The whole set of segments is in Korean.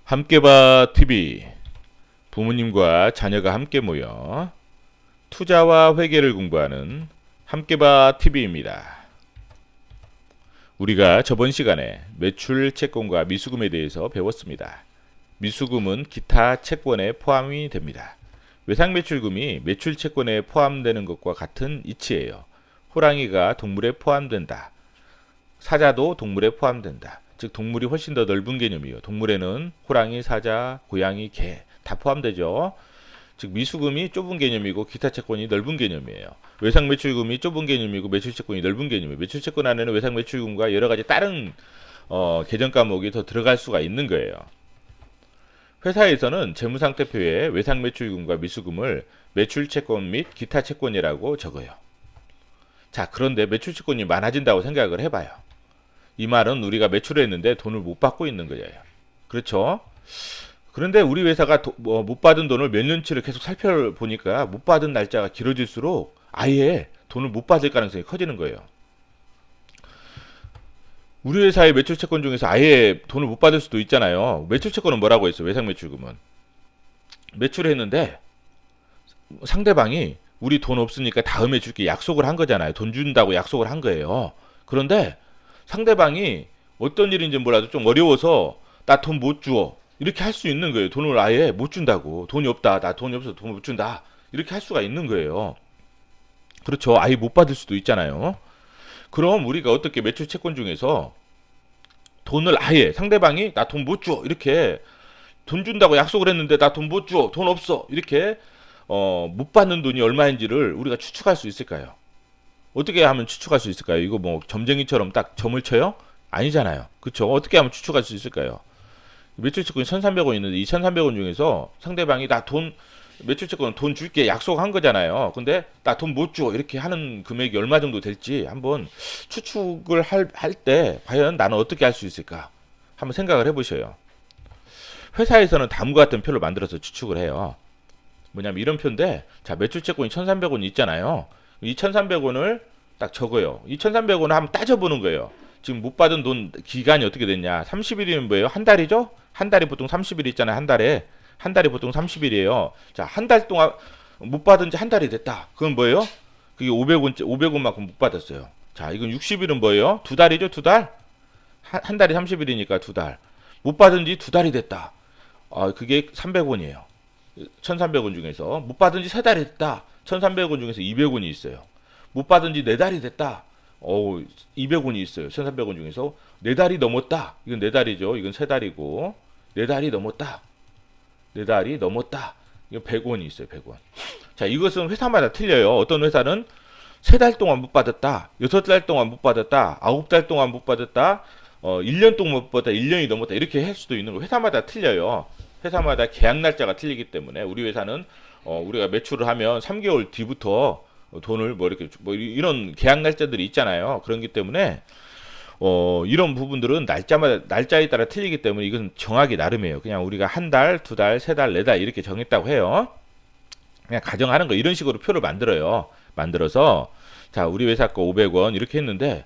함께봐 TV 부모님과 자녀가 함께 모여 투자와 회계를 공부하는 함께봐 TV입니다. 우리가 저번 시간에 매출 채권과 미수금에 대해서 배웠습니다. 미수금은 기타 채권에 포함이 됩니다. 외상매출금이 매출 채권에 포함되는 것과 같은 이치예요. 호랑이가 동물에 포함된다. 사자도 동물에 포함된다. 즉 동물이 훨씬 더 넓은 개념이에요. 동물에는 호랑이, 사자, 고양이, 개 다 포함되죠. 즉 미수금이 좁은 개념이고 기타 채권이 넓은 개념이에요. 외상매출금이 좁은 개념이고 매출채권이 넓은 개념이에요. 매출채권 안에는 외상매출금과 여러가지 다른 계정 과목이 더 들어갈 수가 있는 거예요. 회사에서는 재무상태표에 외상매출금과 미수금을 매출채권 및 기타 채권이라고 적어요. 자, 그런데 매출채권이 많아진다고 생각을 해봐요. 이 말은 우리가 매출을 했는데 돈을 못 받고 있는 거예요. 그렇죠? 그런데 우리 회사가 못 받은 돈을 몇 년치를 계속 살펴보니까 못 받은 날짜가 길어질수록 아예 돈을 못 받을 가능성이 커지는 거예요. 우리 회사의 매출채권 중에서 아예 돈을 못 받을 수도 있잖아요. 매출채권은 뭐라고 했어요? 외상매출금은. 매출을 했는데 상대방이 우리 돈 없으니까 다음에 줄게 약속을 한 거잖아요. 돈 준다고 약속을 한 거예요. 그런데 상대방이 어떤 일인지 몰라도 좀 어려워서 나 돈 못 줘. 이렇게 할 수 있는 거예요. 돈을 아예 못 준다고. 돈이 없다. 나 돈이 없어서 돈 못 준다. 이렇게 할 수가 있는 거예요. 그렇죠. 아예 못 받을 수도 있잖아요. 그럼 우리가 어떻게 매출 채권 중에서 돈을 아예 상대방이 나 돈 못 줘. 이렇게 돈 준다고 약속을 했는데 나 돈 못 줘. 돈 없어. 이렇게 못 받는 돈이 얼마인지를 우리가 추측할 수 있을까요? 어떻게 하면 추측할 수 있을까요? 이거 뭐 점쟁이처럼 딱 점을 쳐요? 아니잖아요. 그렇죠? 어떻게 하면 추측할 수 있을까요? 매출채권이 1,300원 있는데 이 1,300원 중에서 상대방이 나 돈 매출채권 돈 줄게 약속한 거잖아요. 근데 나 돈 못 줘. 이렇게 하는 금액이 얼마 정도 될지 한번 추측을 할 때 과연 나는 어떻게 할 수 있을까? 한번 생각을 해보셔요. 회사에서는 다음과 같은 표를 만들어서 추측을 해요. 뭐냐면 이런 표인데, 자, 매출채권이 1,300원 있잖아요. 이 1,300원을 딱 적어요. 이 1,300원을 한번 따져보는 거예요. 지금 못 받은 돈 기간이 어떻게 됐냐? 30일이면 뭐예요? 한 달이죠? 한 달이 보통 30일 있잖아요. 한 달에. 한 달이 보통 30일이에요. 자, 한 달 동안 못 받은 지 한 달이 됐다. 그건 뭐예요? 그게 500원만큼 못 받았어요. 자, 이건 60일은 뭐예요? 두 달이죠? 두 달? 한 달이 30일이니까 두 달. 못 받은 지 두 달이 됐다. 그게 300원이에요. 1,300원 중에서 못 받은 지 세 달이 됐다. 1,300원 중에서 200원이 있어요. 못 받은 지 네 달이 됐다. 200원이 있어요. 1,300원 중에서 네 달이 넘었다. 이건 네 달이죠. 이건 세 달이고 네 달이 넘었다. 네 달이 넘었다. 이건 100원이 있어요. 100원. 자, 이것은 회사마다 틀려요. 어떤 회사는 세 달 동안 못 받았다. 6달 동안 못 받았다. 9달 동안 못 받았다. 1년 동안 못 받았다. 1년이 넘었다. 이렇게 할 수도 있는 거. 회사마다 틀려요. 회사마다 계약 날짜가 틀리기 때문에 우리 회사는 우리가 매출을 하면 3개월 뒤부터 돈을 뭐 이렇게 뭐 이런 계약 날짜들이 있잖아요. 그런기 때문에 이런 부분들은 날짜에 따라 틀리기 때문에 이것은 정하기 나름이에요. 그냥 우리가 한 달, 두 달, 세 달, 네 달 이렇게 정했다고 해요. 그냥 가정하는 거 이런 식으로 표를 만들어요. 만들어서 자, 우리 회사 거 500원 이렇게 했는데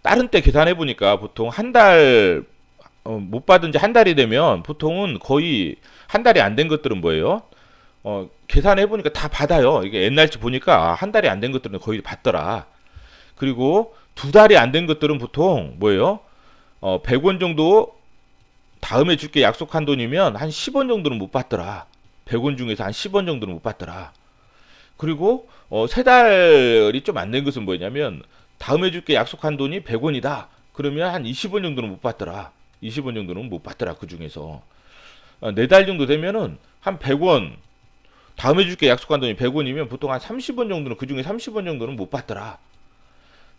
다른 때 계산해 보니까 보통 한 달 못 받은 지 한 달이 되면 보통은 거의 한 달이 안 된 것들은 뭐예요? 계산해 보니까 다 받아요. 이게 옛날치 보니까 한 달이 안 된 것들은 거의 받더라. 그리고 두 달이 안 된 것들은 보통 뭐예요? 100원 정도 다음에 줄게 약속한 돈이면 한 10원 정도는 못 받더라. 100원 중에서 한 10원 정도는 못 받더라. 그리고 세 달이 좀 안 된 것은 뭐냐면 다음에 줄게 약속한 돈이 100원이다. 그러면 한 20원 정도는 못 받더라. 20원 정도는 못 받더라. 그 중에서 네 달 정도 되면은 한 100원 다음에 줄게 약속한 돈이 100원이면 보통 한 30원 정도는 그 중에 30원 정도는 못 받더라.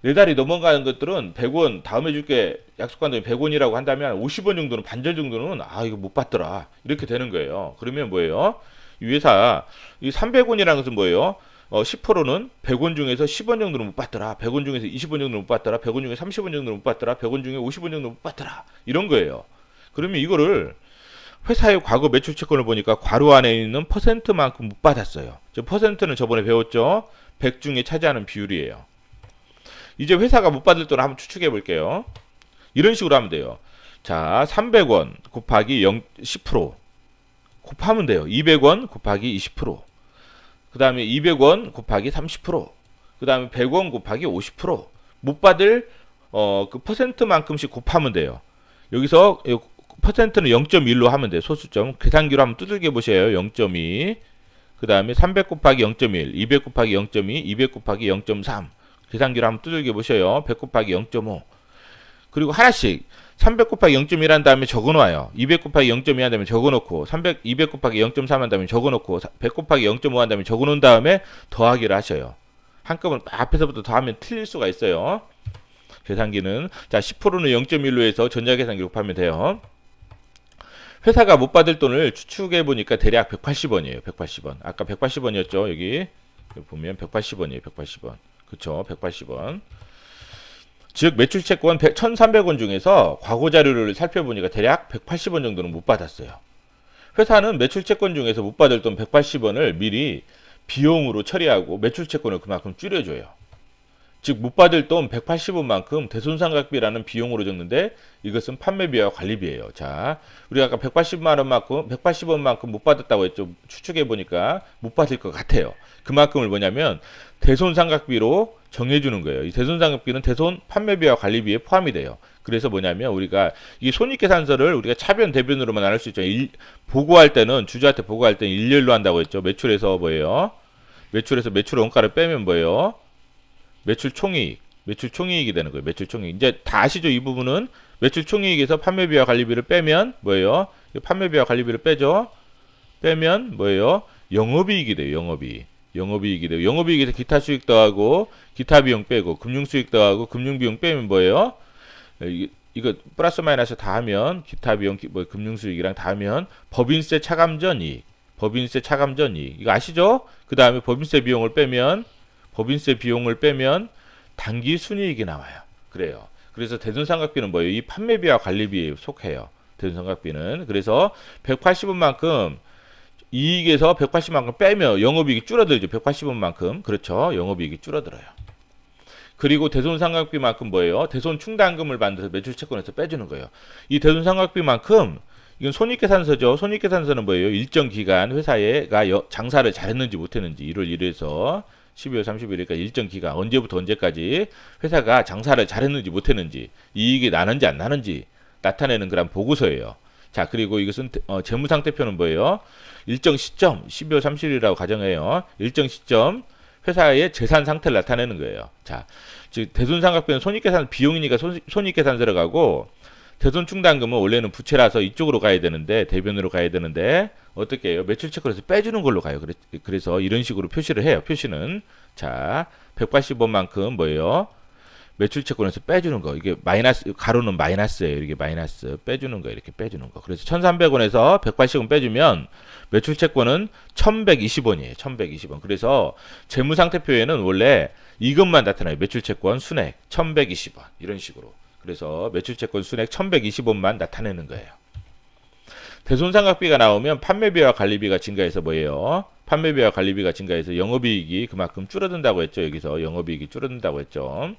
네 달이 넘어가는 것들은 100원 다음에 줄게 약속한 돈이 100원이라고 한다면 50원 정도는 반절 정도는 이거 못 받더라. 이렇게 되는 거예요. 그러면 뭐예요? 이 회사 이 300원이라는 것은 뭐예요? 10%는 100원 중에서 10원 정도는 못 받더라. 100원 중에서 20원 정도는 못 받더라. 100원 중에 30원 정도는 못 받더라. 100원 중에 50원 정도는 못 받더라. 이런 거예요. 그러면 이거를 회사의 과거 매출 채권을 보니까 괄호 안에 있는 퍼센트만큼 못 받았어요. 저 퍼센트는 저번에 배웠죠? 100 중에 차지하는 비율이에요. 이제 회사가 못 받을 돈을 한번 추측해 볼게요. 이런 식으로 하면 돼요. 자, 300원 곱하기 10% 곱하면 돼요. 200원 곱하기 20%. 그 다음에 200원 곱하기 30%. 그 다음에 100원 곱하기 50%. 못 받을 그 퍼센트만큼씩 곱하면 돼요. 여기서 퍼센트는 0.1로 하면 돼요. 소수점. 계산기로 한번 두들겨 보세요. 0.2. 그 다음에 300 곱하기 0.1, 200 곱하기 0.2, 200 곱하기 0.3. 계산기로 한번 두들겨 보세요. 100 곱하기 0.5. 그리고 하나씩 300 곱하기 0.1 한 다음에 적어놔요. 200 곱하기 0.2 한 다음에 적어놓고 200 곱하기 0.3 한 다음에 적어놓고 100 곱하기 0.5 한 다음에 적어놓은 다음에 더하기를 하셔요. 한꺼번에 앞에서부터 더하면 틀릴 수가 있어요. 계산기는. 자, 10%는 0.1로 해서 전자계산기로 곱하면 돼요. 회사가 못 받을 돈을 추측해 보니까 대략 180원이에요. 180원. 아까 180원이었죠. 여기 보면 180원이에요. 180원. 그쵸? 180원. 즉 매출채권 1,300원 중에서 과거 자료를 살펴보니까 대략 180원 정도는 못 받았어요. 회사는 매출채권 중에서 못 받을 돈 180원을 미리 비용으로 처리하고 매출채권을 그만큼 줄여줘요. 즉 못 받을 돈 180원만큼 대손상각비라는 비용으로 적는데 이것은 판매비와 관리비예요. 자, 우리가 아까 180원만큼 못 받았다고 했죠. 추측해 보니까 못 받을 것 같아요. 그만큼을 뭐냐면 대손상각비로 정해주는 거예요. 이 대손상각비는 대손 판매비와 관리비에 포함이 돼요. 그래서 뭐냐면 우리가 이 손익계산서를 우리가 차변 대변으로만 나눌 수 있죠. 보고할 때는 주주한테 보고할 때는 일렬로 한다고 했죠. 매출에서 뭐예요? 매출에서 매출 원가를 빼면 뭐예요? 매출 총이익이 되는 거예요. 매출 총이익. 이제 다 아시죠? 이 부분은 매출 총이익에서 판매비와 관리비를 빼면 뭐예요? 판매비와 관리비를 빼죠. 빼면 뭐예요? 영업이익이 돼요. 영업이익이 돼요. 영업이익에서 기타 수익 더하고 기타 비용 빼고 금융 수익 더하고 금융 비용 빼면 뭐예요? 이거 플러스 마이너스 다 하면 기타 비용 금융 수익이랑 다 하면 법인세 차감전 이익. 이거 아시죠? 그 다음에 법인세 비용을 빼면 당기 순이익이 나와요. 그래요. 그래서 대손상각비는 뭐예요? 이 판매비와 관리비에 속해요. 대손상각비는. 그래서 180원만큼 이익에서 180만큼 빼면 영업이익이 줄어들죠. 180원만큼. 그렇죠. 영업이익이 줄어들어요. 그리고 대손상각비만큼 뭐예요? 대손충당금을 만들어서 매출채권에서 빼주는 거예요. 이 대손상각비만큼 이건 손익계산서죠. 손익계산서는 뭐예요? 일정 기간 회사가 장사를 잘했는지 못했는지 1월 1일에서 12월 30일까지 일정 기간 언제부터 언제까지 회사가 장사를 잘했는지 못했는지 이익이 나는지 안 나는지 나타내는 그런 보고서예요. 자, 그리고 이것은 재무상태표는 뭐예요? 일정 시점 12월 30일이라고 가정해요. 일정 시점 회사의 재산 상태를 나타내는 거예요. 자, 즉 대손상각비는 손익계산 비용이니까 손익계산 들어가고 대손충당금은 원래는 부채라서 이쪽으로 가야 되는데 대변으로 가야 되는데 어떻게 해요? 매출채권에서 빼주는 걸로 가요. 그래서 이런 식으로 표시를 해요. 표시는 자 180원만큼 뭐예요? 매출채권에서 빼주는 거. 이게 마이너스 가로는 마이너스예요. 이렇게 마이너스 빼주는 거 이렇게 빼주는 거. 그래서 1,300원에서 180원 빼주면 매출채권은 1,120원이에요. 1,120원. 그래서 재무상태표에는 원래 이것만 나타나요. 매출채권 순액 1,120원 이런 식으로. 그래서 매출채권 순액 1,120원만 나타내는 거예요. 대손상각비가 나오면 판매비와 관리비가 증가해서 뭐예요? 판매비와 관리비가 증가해서 영업이익이 그만큼 줄어든다고 했죠. 여기서 영업이익이 줄어든다고 했죠.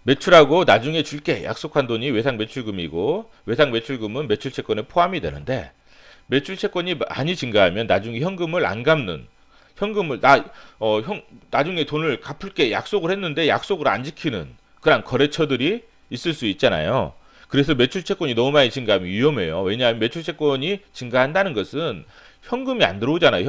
매출하고 나중에 줄게 약속한 돈이 외상매출금이고 외상매출금은 매출채권에 포함이 되는데 매출채권이 많이 증가하면 나중에 현금을 안 갚는 현금을 나중에 돈을 갚을게 약속을 했는데 약속을 안 지키는 그런 거래처들이 있을 수 있잖아요. 그래서 매출채권이 너무 많이 증가하면 위험해요. 왜냐하면 매출채권이 증가한다는 것은 현금이 안 들어오잖아요.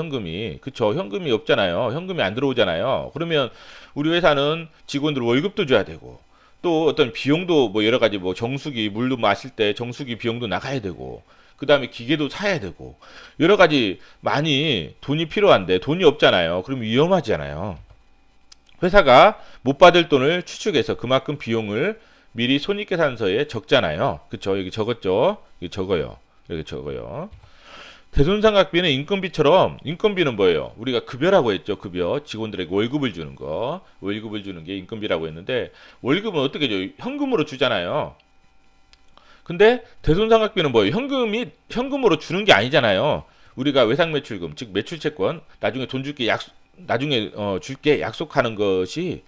그쵸? 현금이 없잖아요. 현금이 안 들어오잖아요. 그러면 우리 회사는 직원들 월급도 줘야 되고 또 어떤 비용도 뭐 여러 가지 뭐 정수기 물도 마실 때 정수기 비용도 나가야 되고 그 다음에 기계도 사야 되고 여러 가지 많이 돈이 필요한데 돈이 없잖아요. 그럼 위험하잖아요. 회사가 못 받을 돈을 추측해서 그만큼 비용을 미리 손익계산서에 적잖아요. 그쵸? 여기 적었죠? 여기 적어요. 대손상각비는 인건비는 뭐예요? 우리가 급여라고 했죠. 급여. 직원들에게 월급을 주는 거. 월급을 주는 게 인건비라고 했는데 월급은 어떻게 줘요? 현금으로 주잖아요. 근데 대손상각비는 뭐예요? 현금으로 주는 게 아니잖아요. 우리가 외상매출금, 즉 매출채권, 나중에 돈 줄게 줄게 약속하는 것이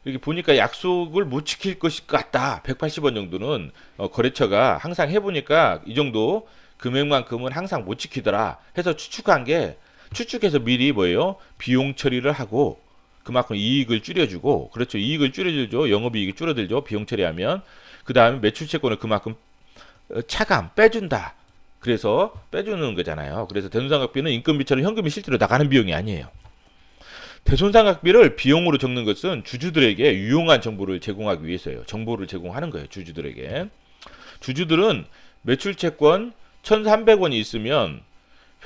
이렇게 보니까 약속을 못 지킬 것일 것 같다. 180원 정도는 거래처가 항상 해보니까 이 정도 금액만큼은 항상 못 지키더라 해서 추측해서 미리 뭐예요? 비용 처리를 하고 그만큼 이익을 줄여주고, 그렇죠, 이익을 줄여주죠. 영업이익이 줄어들죠, 비용 처리하면. 그 다음에 매출채권을 그만큼 차감 빼준다. 그래서 빼주는 거잖아요. 그래서 대손상각비는 인건비처럼 현금이 실제로 나가는 비용이 아니에요. 대손상각비를 비용으로 적는 것은 주주들에게 유용한 정보를 제공하기 위해서예요. 정보를 제공하는 거예요, 주주들에게. 주주들은 매출채권 1,300원이 있으면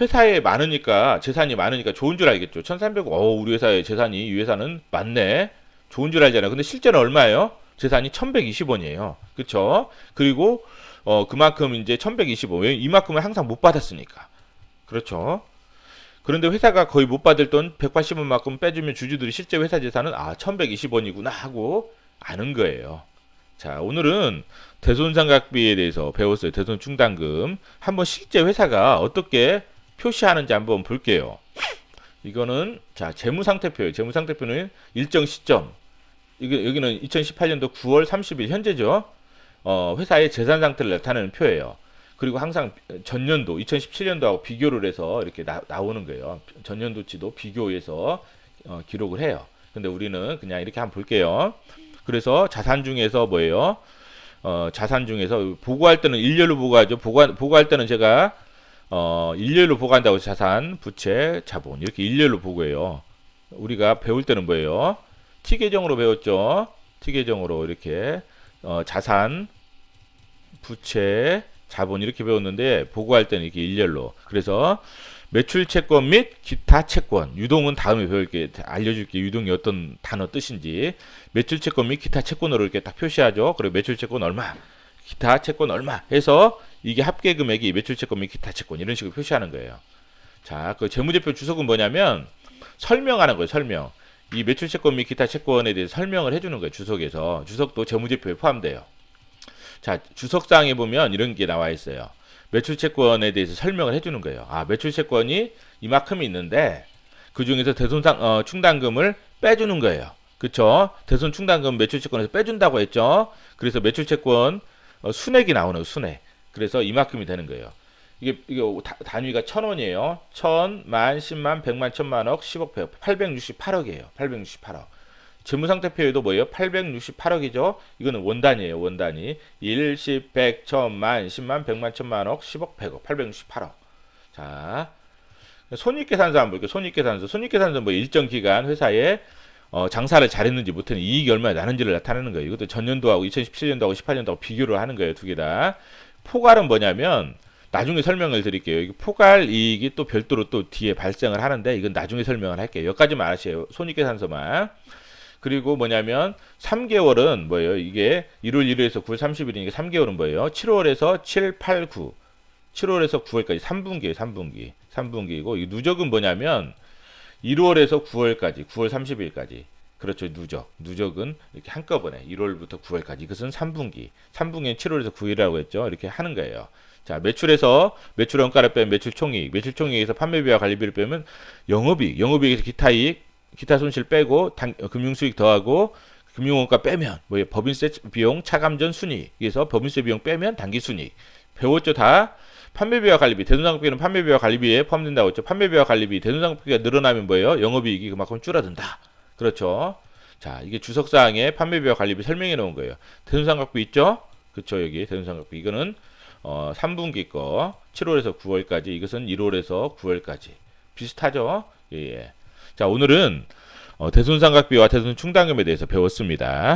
회사에 많으니까, 재산이 많으니까 좋은 줄 알겠죠. 1,300원, 우리 회사의 재산이, 이 회사는 많네, 좋은 줄 알잖아요. 근데 실제는 얼마예요? 재산이 1,120원이에요. 그쵸? 그리고 그만큼 이제 1,120원, 왜? 이만큼을 항상 못 받았으니까. 그렇죠? 그런데 회사가 거의 못 받을 돈 180원만큼 빼주면 주주들이 실제 회사 재산은 1,120원이구나 하고 아는 거예요. 자, 오늘은 대손상각비에 대해서 배웠어요. 대손충당금. 한번 실제 회사가 어떻게 표시하는지 한번 볼게요. 이거는 자, 재무상태표예요. 재무상태표는 일정 시점. 여기는 2018년도 9월 30일 현재죠. 회사의 재산 상태를 나타내는 표예요. 그리고 항상 전년도 2017년도하고 비교를 해서 이렇게 나오는 거예요. 전년도치도 비교해서 기록을 해요. 근데 우리는 그냥 이렇게 한번 볼게요. 그래서 자산 중에서 뭐예요? 자산 중에서 보고할 때는 일렬로 보고하죠. 보고할 때는 제가 일렬로 보고한다고 해서 자산, 부채, 자본 이렇게 일렬로 보고해요. 우리가 배울 때는 뭐예요? T 계정으로 배웠죠. T 계정으로 이렇게 자산, 부채, 자본 이렇게 배웠는데 보고할 때는 이렇게 일렬로. 그래서 매출 채권 및 기타 채권, 유동은 다음에 배울게, 알려줄게. 유동이 어떤 단어 뜻인지. 매출 채권 및 기타 채권으로 이렇게 딱 표시하죠. 그리고 매출 채권 얼마, 기타 채권 얼마 해서 이게 합계 금액이 매출 채권 및 기타 채권 이런 식으로 표시하는 거예요. 자, 그 재무제표 주석은 뭐냐면 설명하는 거예요. 설명. 이 매출 채권 및 기타 채권에 대해서 설명을 해주는 거예요. 주석에서. 주석도 재무제표에 포함돼요. 자, 주석상에 보면 이런 게 나와 있어요. 매출채권에 대해서 설명을 해주는 거예요. 매출채권이 이만큼이 있는데 그 중에서 충당금을 빼주는 거예요. 그쵸? 대손충당금 매출채권에서 빼준다고 했죠. 그래서 매출채권 순액이 나오는 거예요. 순액. 그래서 이만큼이 되는 거예요. 이게 단위가 1,000원이에요. 1,000, 만, 10만, 100만, 1,000만억, 10억, 100억, 868억이에요. 868억. 재무상태표에도 뭐예요? 868억이죠. 이거는 원단위예요. 원단위. 1, 10, 100, 1000, 만, 10만, 100만, 1000만억, 10억, 100억, 868억. 자, 손익계산서 한번 볼게요. 손익계산서. 손익계산서는 뭐 일정 기간 회사에 장사를 잘했는지 못했는지 이익이 얼마나 나는지를 나타내는 거예요. 이것도 전년도하고 2017년도하고 18년도하고 비교를 하는 거예요. 두 개 다. 포괄은 뭐냐면 나중에 설명을 드릴게요. 포괄 이익이 또 별도로 또 뒤에 발생을 하는데 이건 나중에 설명을 할게요. 여기까지만 아시에요. 손익계산서만. 그리고 뭐냐면 3개월은 뭐예요? 이게 1월 1일에서 9월 30일이니까 3개월은 뭐예요? 7월에서 7, 8, 9. 7월에서 9월까지 3분기예요. 3분기이고 이 누적은 뭐냐면 1월에서 9월까지, 9월 30일까지. 그렇죠. 누적은 이렇게 한꺼번에 1월부터 9월까지. 이것은 3분기. 3분기는 7월에서 9일이라고 했죠. 이렇게 하는 거예요. 자, 매출에서 매출 원가를 빼면 매출 총이익, 매출 총이익에서 판매비와 관리비를 빼면 영업이익, 영업이익에서 기타 이익, 기타 손실 빼고 금융수익 더하고 금융원가 빼면 뭐예요? 법인세 비용 차감전 순이익에서 법인세 비용 빼면 당기순이익. 배웠죠 다? 판매비와 관리비, 대손상각비는 판매비와 관리비에 포함된다고 했죠. 판매비와 관리비, 대손상각비가 늘어나면 뭐예요? 영업이익이 그만큼 줄어든다. 그렇죠. 자, 이게 주석사항에 판매비와 관리비 설명해 놓은 거예요. 대손상각비 있죠? 그쵸, 여기 대손상각비. 이거는 3분기 거 7월에서 9월까지, 이것은 1월에서 9월까지. 비슷하죠? 예. 자, 오늘은 대손상각비와 대손충당금에 대해서 배웠습니다.